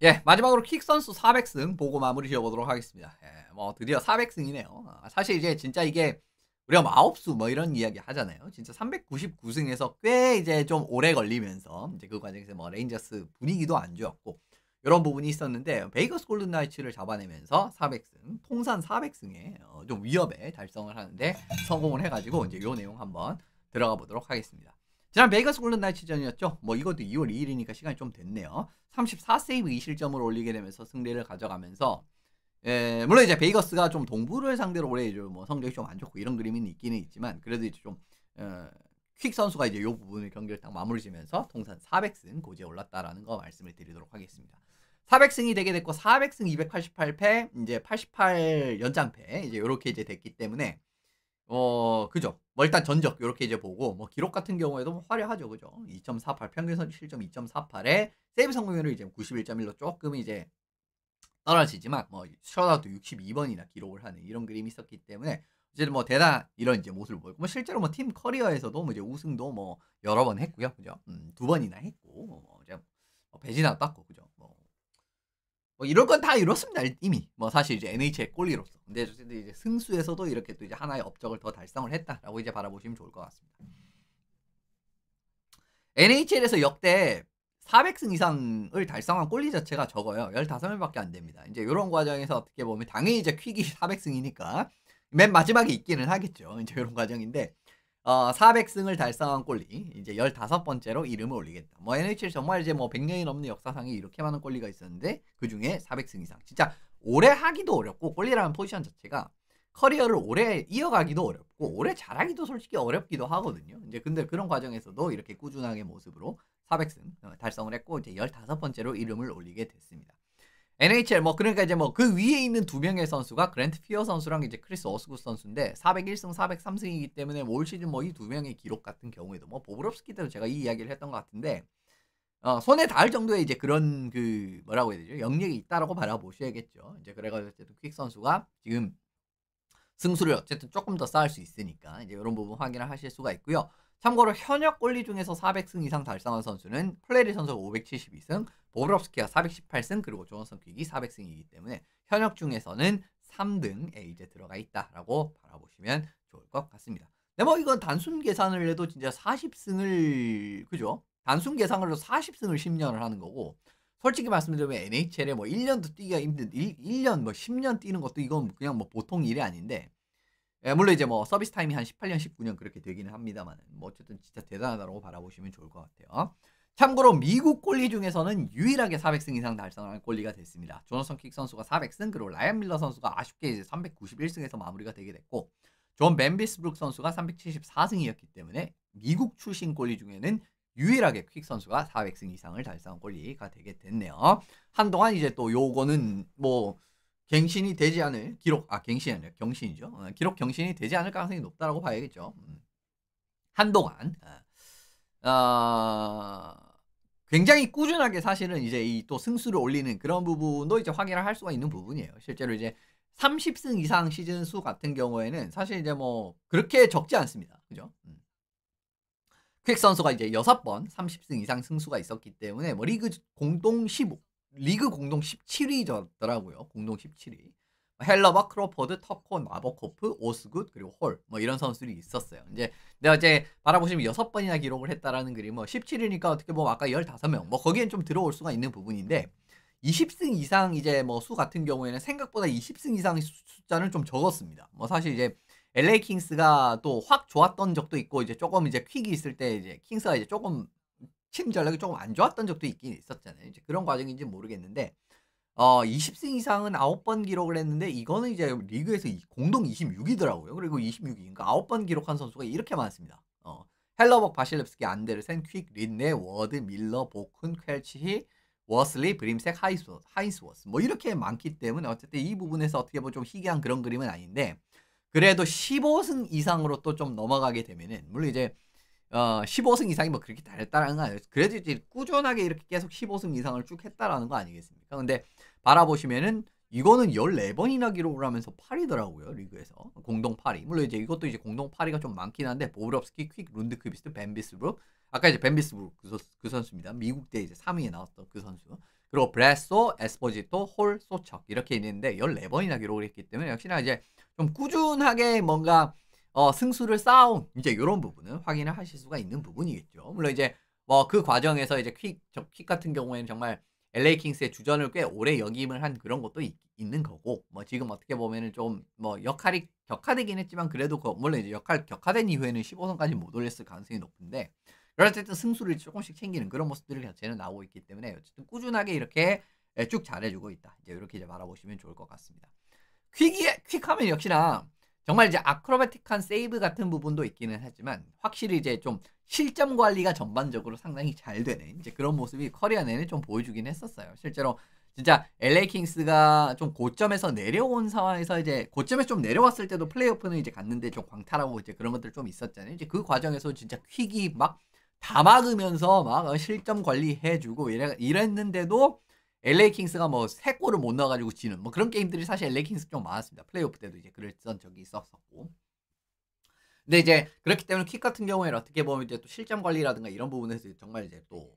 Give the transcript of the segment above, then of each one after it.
예, 마지막으로 킥 선수 400승 보고 마무리 지어보도록 하겠습니다. 예, 뭐 드디어 400승이네요. 사실 이제 진짜 이게 우리가 뭐 아홉수 뭐 이런 이야기 하잖아요. 진짜 399승에서 꽤 이제 좀 오래 걸리면서 이제 그 과정에서 뭐 레인저스 분위기도 안 좋았고 이런 부분이 있었는데 베이거스 골든 나이츠를 잡아내면서 400승, 통산 400승에 좀 위협에 달성을 하는데 성공을 해가지고 이제 요 내용 한번 들어가 보도록 하겠습니다. 지난 베이거스 골든 나이츠전이었죠. 뭐 이것도 2월 2일이니까 시간이 좀 됐네요. 34세이브 2실점을 올리게 되면서 승리를 가져가면서 물론 이제 베이거스가 좀 동부를 상대로 올해 뭐 성적이 좀 안 좋고 이런 그림은 있기는 있지만 그래도 이제 좀 퀵 선수가 이제 이 부분을 경기를 딱 마무리 지면서 통산 400승 고지에 올랐다라는 거 말씀을 드리도록 하겠습니다. 400승이 되게 됐고 400승 288패 이제 88 연장패 이제 이렇게 이제 됐기 때문에 그죠. 뭐 일단 전적 요렇게 이제 보고 뭐 기록 같은 경우에도 뭐 화려하죠. 그죠. 2.48 평균 실점 2.48에 세이브 성공률을 이제 91.1로 조금 이제 떨어지지만 뭐 셧아웃도 62번이나 기록을 하는 이런 그림이 있었기 때문에 어쨌든 뭐 대단 이런 이제 모습을 보였고 뭐 실제로 뭐 팀 커리어에서도 뭐 이제 우승도 뭐 여러 번 했고요. 그죠. 2번이나 했고 뭐 이제 배지나 땄고 그죠. 뭐 이런 건 다 이렇습니다. 이미 뭐 사실 이제 NHL 꼴리로서. 근데 어쨌든 이제 승수에서도 이렇게 또 이제 하나의 업적을 더 달성을 했다라고 이제 바라보시면 좋을 것 같습니다. NHL에서 역대 400승 이상을 달성한 꼴리 자체가 적어요. 15명밖에 안 됩니다. 이제 이런 과정에서 어떻게 보면 당연히 이제 퀵이 400승이니까 맨 마지막에 있기는 하겠죠. 이제 이런 과정인데 400승을 달성한 꼴리 이제 15번째로 이름을 올리겠다. 뭐 NHL 정말 이제 뭐 100년이 넘는 역사상에 이렇게 많은 꼴리가 있었는데 그중에 400승 이상. 진짜 오래 하기도 어렵고 꼴리라는 포지션 자체가 커리어를 오래 이어가기도 어렵고 오래 잘하기도 솔직히 어렵기도 하거든요. 이제 근데 그런 과정에서도 이렇게 꾸준하게 모습으로 400승 달성을 했고 이제 15번째로 이름을 올리게 됐습니다. NHL 뭐 그러니까 이제 뭐 그 위에 있는 두 명의 선수가 그랜트 피어 선수랑 이제 크리스 어스굿 선수인데 401승, 403승이기 때문에 올 시즌 뭐 이 두 명의 기록 같은 경우에도 뭐 보브롭스키 때도 제가 이 이야기를 했던 것 같은데 손에 닿을 정도의 이제 그런 그 뭐라고 해야 되죠? 영역이 있다라고 바라보셔야겠죠. 이제 그래가지고 어쨌든 퀵 선수가 지금 승수를 어쨌든 조금 더 쌓을 수 있으니까 이제 이런 부분 확인을 하실 수가 있고요. 참고로 현역 꼴리 중에서 400승 이상 달성한 선수는 플레리 선수가 572승, 보브롭스키가 418승, 그리고 조원선 퀵이 400승이기 때문에 현역 중에서는 3등에 이제 들어가 있다라고 바라보시면 좋을 것 같습니다. 근데 뭐 이건 단순 계산을 해도 진짜 40승을 그죠? 단순 계산으로 40승을 10년을 하는 거고 솔직히 말씀드리면 NHL에 뭐 1년도 뛰기가 힘든 1년 뭐 10년 뛰는 것도 이건 그냥 뭐 보통 일이 아닌데 물론 이제 뭐 서비스 타임이 한 18년 19년 그렇게 되기는 합니다만 뭐 어쨌든 진짜 대단하다고 바라보시면 좋을 것 같아요. 참고로 미국 꼴리 중에서는 유일하게 400승 이상 달성한 꼴리가 됐습니다. 조너선 킥 선수가 400승 그리고 라이언 밀러 선수가 아쉽게 이제 391승에서 마무리가 되게 됐고 존 벤비스브룩 선수가 374승이었기 때문에 미국 출신 꼴리 중에는 유일하게 퀵 선수가 400승 이상을 달성한 꼴리가 되게 됐네요. 한동안 이제 또 요거는 뭐 갱신이 되지 않을 기록 갱신이 아니라 경신이죠. 기록 경신이 되지 않을 가능성이 높다라고 봐야겠죠. 한동안 굉장히 꾸준하게 사실은 이제 이 또 승수를 올리는 그런 부분도 이제 확인을 할 수가 있는 부분이에요. 실제로 이제 30승 이상 시즌 수 같은 경우에는 사실 이제 뭐 그렇게 적지 않습니다. 그죠? 퀵 선수가 이제 6번 30승 이상 승수가 있었기 때문에 뭐 리그 공동 15, 리그 공동 17위더라고요. 공동 17위. 헬러버, 크로포드, 터콘, 마버코프, 오스굿 그리고 홀 뭐 이런 선수들이 있었어요. 이제 내가 이제 바라보시면 6번이나 기록을 했다라는 그림 뭐 17위니까 어떻게 보면 아까 15명 뭐 거기엔 좀 들어올 수가 있는 부분인데 20승 이상 이제 뭐 수 같은 경우에는 생각보다 20승 이상 숫자는 좀 적었습니다. 뭐 사실 이제 LA 킹스가 또 확 좋았던 적도 있고 이제 조금 이제 퀵이 있을 때 이제 킹스가 이제 조금 팀 전략이 조금 안 좋았던 적도 있긴 있었잖아요. 이제 그런 과정인지 모르겠는데 20승 이상은 9번 기록을 했는데 이거는 이제 리그에서 공동 26위더라고요. 그리고 26위 그러니까 9번 기록한 선수가 이렇게 많습니다. 헬러벅, 바실렙스키, 안데르센, 퀵, 린네, 워드, 밀러, 보큰, 퀘치히, 워슬리, 브림색, 하이스워스 뭐 이렇게 많기 때문에 어쨌든 이 부분에서 어떻게 보면 좀 희귀한 그런 그림은 아닌데 그래도 15승 이상으로 또 좀 넘어가게 되면은 물론 이제 15승 이상이 뭐 그렇게 달했다라는 거 아니에요. 그래도 이제 꾸준하게 이렇게 계속 15승 이상을 쭉 했다라는 거 아니겠습니까? 근데 바라보시면은 이거는 14번이나 기록을 하면서 8위더라고요. 리그에서. 공동 8위. 물론 이제 이것도 이제 공동 8위가 좀 많긴 한데 보브롭스키, 퀵, 룬드크비스트, 벤비스브룩. 아까 이제 벤비스브룩 그 선수입니다. 미국 때 이제 3위에 나왔던 그 선수. 그리고 브레소, 에스포지토, 홀, 소척 이렇게 있는데 14번이나 기록을 했기 때문에 역시나 이제 좀 꾸준하게 뭔가 승수를 쌓아온 이제 요런 부분은 확인을 하실 수가 있는 부분이겠죠. 물론 이제 뭐 그 과정에서 이제 퀵 같은 경우에는 정말 LA 킹스의 주전을 꽤 오래 역임을 한 그런 것도 있는 거고, 뭐 지금 어떻게 보면은 좀 뭐 역할이 격화되긴 했지만 그래도 물론 이제 역할 격화된 이후에는 15선까지 못 올렸을 가능성이 높은데, 어쨌든 승수를 조금씩 챙기는 그런 모습들이 자체는 나오고 있기 때문에 어쨌든 꾸준하게 이렇게 쭉 잘해주고 있다. 이제 이렇게 이제 바라보시면 좋을 것 같습니다. 퀵하면 역시나 정말 이제 아크로바틱한 세이브 같은 부분도 있기는 하지만 확실히 이제 좀 실점 관리가 전반적으로 상당히 잘 되는 이제 그런 모습이 커리어 내내 좀 보여주긴 했었어요. 실제로 진짜 LA 킹스가 좀 고점에서 내려온 상황에서 이제 고점에 좀 내려왔을 때도 플레이오프는 이제 갔는데 좀 광탈하고 이제 그런 것들 좀 있었잖아요. 이제 그 과정에서 진짜 퀵이 막 다 막으면서 막 실점 관리해주고 이랬는데도 LA 킹스가 뭐 3골을 못 넣어가지고 지는 뭐 그런 게임들이 사실 LA 킹스 좀 많았습니다. 플레이오프 때도 이제 그랬던 적이 있었었고. 근데 이제 그렇기 때문에 킥 같은 경우에는 어떻게 보면 이제 또 실점 관리라든가 이런 부분에서 정말 이제 또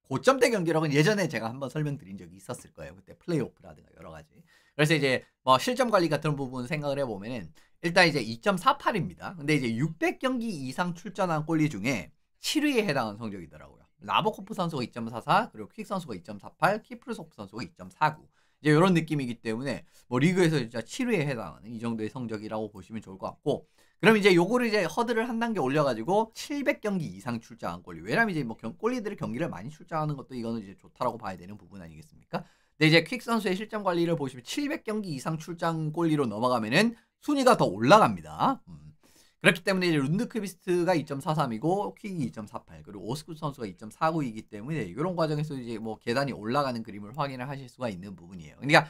고점대 경기력은 예전에 제가 한번 설명드린 적이 있었을 거예요. 그때 플레이오프라든가 여러 가지. 그래서 이제 뭐 실점 관리 같은 부분 생각을 해보면은 일단 이제 2.48입니다. 근데 이제 600경기 이상 출전한 골리 중에 7위에 해당하는 성적이더라고요. 라버코프 선수가 2.44, 그리고 퀵 선수가 2.48, 키프르소프 선수가 2.49. 이제 이런 느낌이기 때문에 뭐 리그에서 진짜 7위에 해당하는 이 정도의 성적이라고 보시면 좋을 것 같고, 그럼 이제 요거를 이제 허들을 한 단계 올려가지고 700경기 이상 출장한 골리. 왜냐면 이제 뭐 골리들의 경기를 많이 출장하는 것도 이거는 이제 좋다라고 봐야 되는 부분 아니겠습니까? 근데 이제 퀵 선수의 실점 관리를 보시면 700경기 이상 출장 골리로 넘어가면은 순위가 더 올라갑니다. 그렇기 때문에 이제 룬드크비스트가 2.43이고 퀵이 2.48, 그리고 오스쿠 선수가 2.49이기 때문에 이런 과정에서 이제 뭐 계단이 올라가는 그림을 확인을 하실 수가 있는 부분이에요. 그러니까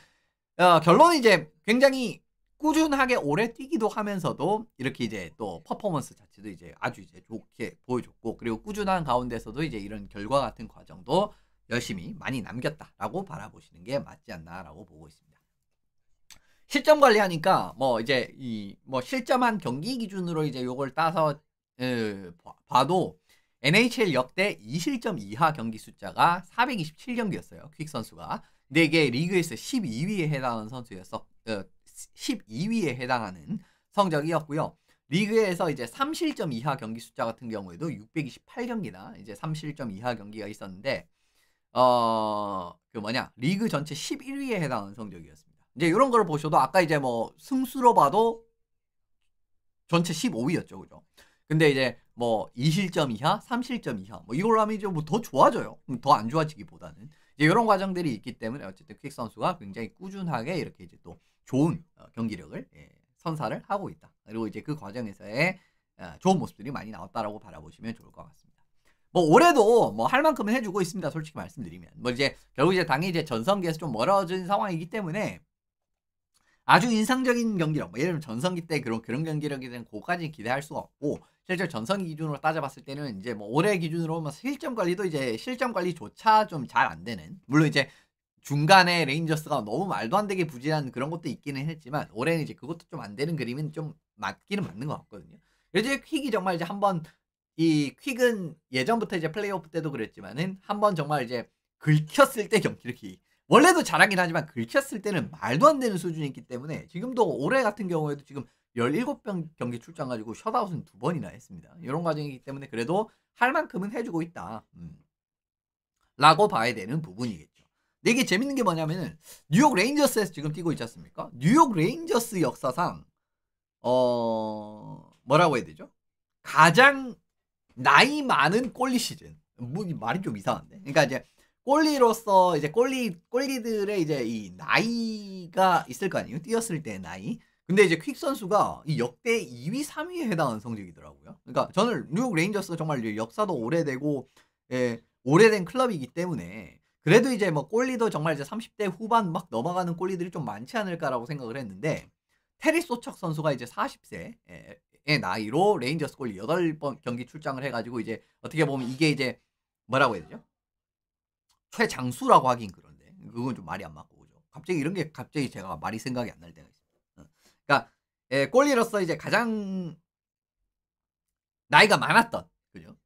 결론은 이제 굉장히 꾸준하게 오래 뛰기도 하면서도 이렇게 이제 또 퍼포먼스 자체도 이제 아주 이제 좋게 보여줬고, 그리고 꾸준한 가운데서도 이제 이런 결과 같은 과정도 열심히 많이 남겼다라고 바라보시는 게 맞지 않나라고 보고 있습니다. 실점 관리하니까 뭐 이제 이 뭐 실점한 경기 기준으로 이제 요걸 따서 봐도 NHL 역대 2실점 이하 경기 숫자가 427경기였어요. 퀵 선수가. 근데 이게 리그에서 12위에 해당하는 선수였어. 12위에 해당하는 성적이었고요. 리그에서 이제 3실점 이하 경기 숫자 같은 경우에도 628경기나 이제 3실점 이하 경기가 있었는데 그 뭐냐, 리그 전체 11위에 해당하는 성적이었습니다. 이제 이런 걸 보셔도 아까 이제 뭐 승수로 봐도 전체 15위였죠, 그죠? 근데 이제 뭐 2실점 이하, 3실점 이하 뭐 이걸로 하면 이제 뭐 더 좋아져요. 더 안 좋아지기보다는 이제 이런 과정들이 있기 때문에 어쨌든 퀵 선수가 굉장히 꾸준하게 이렇게 이제 또 좋은 경기력을 선사를 하고 있다. 그리고 이제 그 과정에서의 좋은 모습들이 많이 나왔다라고 바라보시면 좋을 것 같습니다. 뭐 올해도 뭐 할 만큼은 해주고 있습니다. 솔직히 말씀드리면 뭐 이제 결국 이제 당연히 이제 전성기에서 좀 멀어진 상황이기 때문에 아주 인상적인 경기력, 뭐 예를 들면 전성기 때 그런 경기력에 대한 고까지 기대할 수가 없고, 실제 전성기 기준으로 따져봤을 때는 이제 뭐 올해 기준으로 뭐 실점 관리도 이제 실점 관리조차 좀 잘 안 되는, 물론 이제 중간에 레인저스가 너무 말도 안 되게 부진한 그런 것도 있기는 했지만 올해는 이제 그것도 좀 안 되는 그림은 좀 맞기는 맞는 것 같거든요. 이제 퀵이 정말 이제 한번 이 퀵은 예전부터 이제 플레이오프 때도 그랬지만은 한번 정말 이제 긁혔을 때 경기력이 원래도 잘하긴 하지만 긁혔을 때는 말도 안 되는 수준이기 때문에 지금도 올해 같은 경우에도 지금 17번 경기 출장 가지고 셧아웃은 2번이나 했습니다. 이런 과정이기 때문에 그래도 할 만큼은 해주고 있다. 라고 봐야 되는 부분이겠죠. 근데 이게 재밌는 게 뭐냐면은 뉴욕 레인저스에서 지금 뛰고 있지 않습니까? 뉴욕 레인저스 역사상 뭐라고 해야 되죠? 가장 나이 많은 골리 시즌. 뭐 말이 좀 이상한데. 그러니까 이제 골리로서 이제 골리들의 이제 이 나이가 있을 거 아니에요. 뛰었을 때 나이. 근데 이제 퀵 선수가 이 역대 2위, 3위에 해당하는 성적이더라고요. 그러니까 저는 뉴욕 레인저스가 정말 역사도 오래되고 오래된 클럽이기 때문에 그래도 이제 뭐 골리도 정말 이제 30대 후반 막 넘어가는 골리들이 좀 많지 않을까라고 생각을 했는데, 테리 소척 선수가 이제 40세의 나이로 레인저스 골리 8번 경기 출장을 해가지고 이제 어떻게 보면 이게 이제 뭐라고 해야 되죠? 최장수라고 하긴 그런데 그건 좀 말이 안 맞고, 그죠? 갑자기 이런 게 갑자기 제가 말이 생각이 안 날 때가 있어요. 그러니까 골리로서 이제 가장 나이가 많았던, 그죠?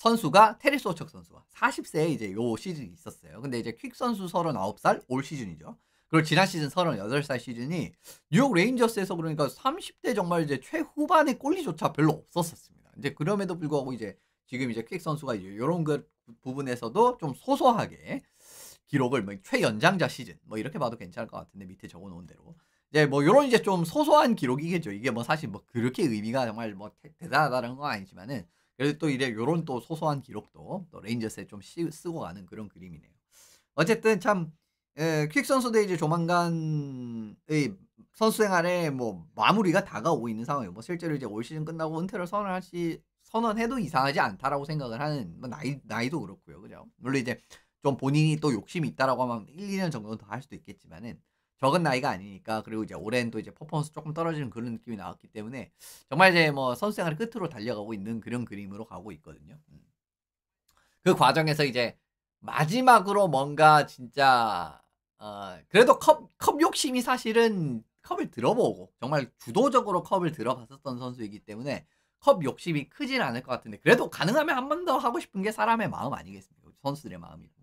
선수가 테리스 호척 선수가 40세에 이제 요 시즌이 있었어요. 근데 이제 퀵 선수 39살 올 시즌이죠. 그리고 지난 시즌 38살 시즌이 뉴욕 레인저스에서 그러니까 30대 정말 이제 최후반의 골리조차 별로 없었었습니다. 이제 그럼에도 불구하고 이제 지금 이제 퀵 선수가 이제 요런 그 부분에서도 좀 소소하게 기록을 뭐 최연장자 시즌 뭐 이렇게 봐도 괜찮을 것 같은데 밑에 적어 놓은 대로. 이제 뭐 요런 이제 좀 소소한 기록이겠죠. 이게 뭐 사실 뭐 그렇게 의미가 정말 뭐 대단하다는 건 아니지만은 그래도 또 이래 요런 또 소소한 기록도 또 레인저스에 좀 쓰고 가는 그런 그림이네요. 어쨌든 참 퀵 선수도 이제 조만간의 선수 생활에 뭐 마무리가 다가오고 있는 상황이에요. 뭐 실제로 이제 올 시즌 끝나고 은퇴를 선언해도 이상하지 않다라고 생각을 하는 뭐 나이도 그렇고요. 그죠? 물론 이제 좀 본인이 또 욕심이 있다라고 하면 1-2년 정도는 더 할 수도 있겠지만은 적은 나이가 아니니까 그리고 이제 올해는 또 이제 퍼포먼스 조금 떨어지는 그런 느낌이 나왔기 때문에 정말 이제 뭐 선수 생활의 끝으로 달려가고 있는 그런 그림으로 가고 있거든요. 그 과정에서 이제 마지막으로 뭔가 진짜 그래도 컵 욕심이 사실은 컵을 들어보고 정말 주도적으로 컵을 들어봤었던 선수이기 때문에 컵 욕심이 크진 않을 것 같은데 그래도 가능하면 한 번 더 하고 싶은 게 사람의 마음 아니겠습니까? 선수들의 마음이고.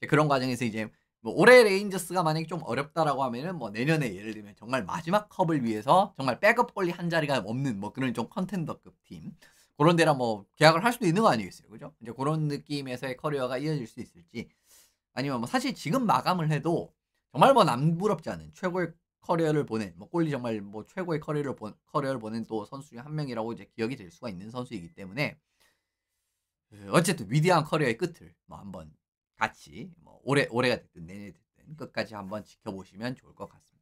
그런 과정에서 이제 뭐 올해 레인저스가 만약에 좀 어렵다라고 하면은 뭐 내년에 예를 들면 정말 마지막 컵을 위해서 정말 백업 골리 한 자리가 없는 뭐 그런 좀 컨텐더급 팀 고런 데랑 뭐 계약을 할 수도 있는 거 아니겠어요. 그죠? 이제 고런 느낌에서의 커리어가 이어질 수 있을지 아니면 뭐 사실 지금 마감을 해도 정말 뭐 남부럽지 않은 최고의 커리어를 보낸 뭐 골리 정말 뭐 최고의 커리어를 보낸 또 선수 중에 한 명이라고 이제 기억이 될 수가 있는 선수이기 때문에 어쨌든 위대한 커리어의 끝을 뭐 한번 같이 뭐 올해가 됐든 내년이 됐든 끝까지 한번 지켜보시면 좋을 것 같습니다.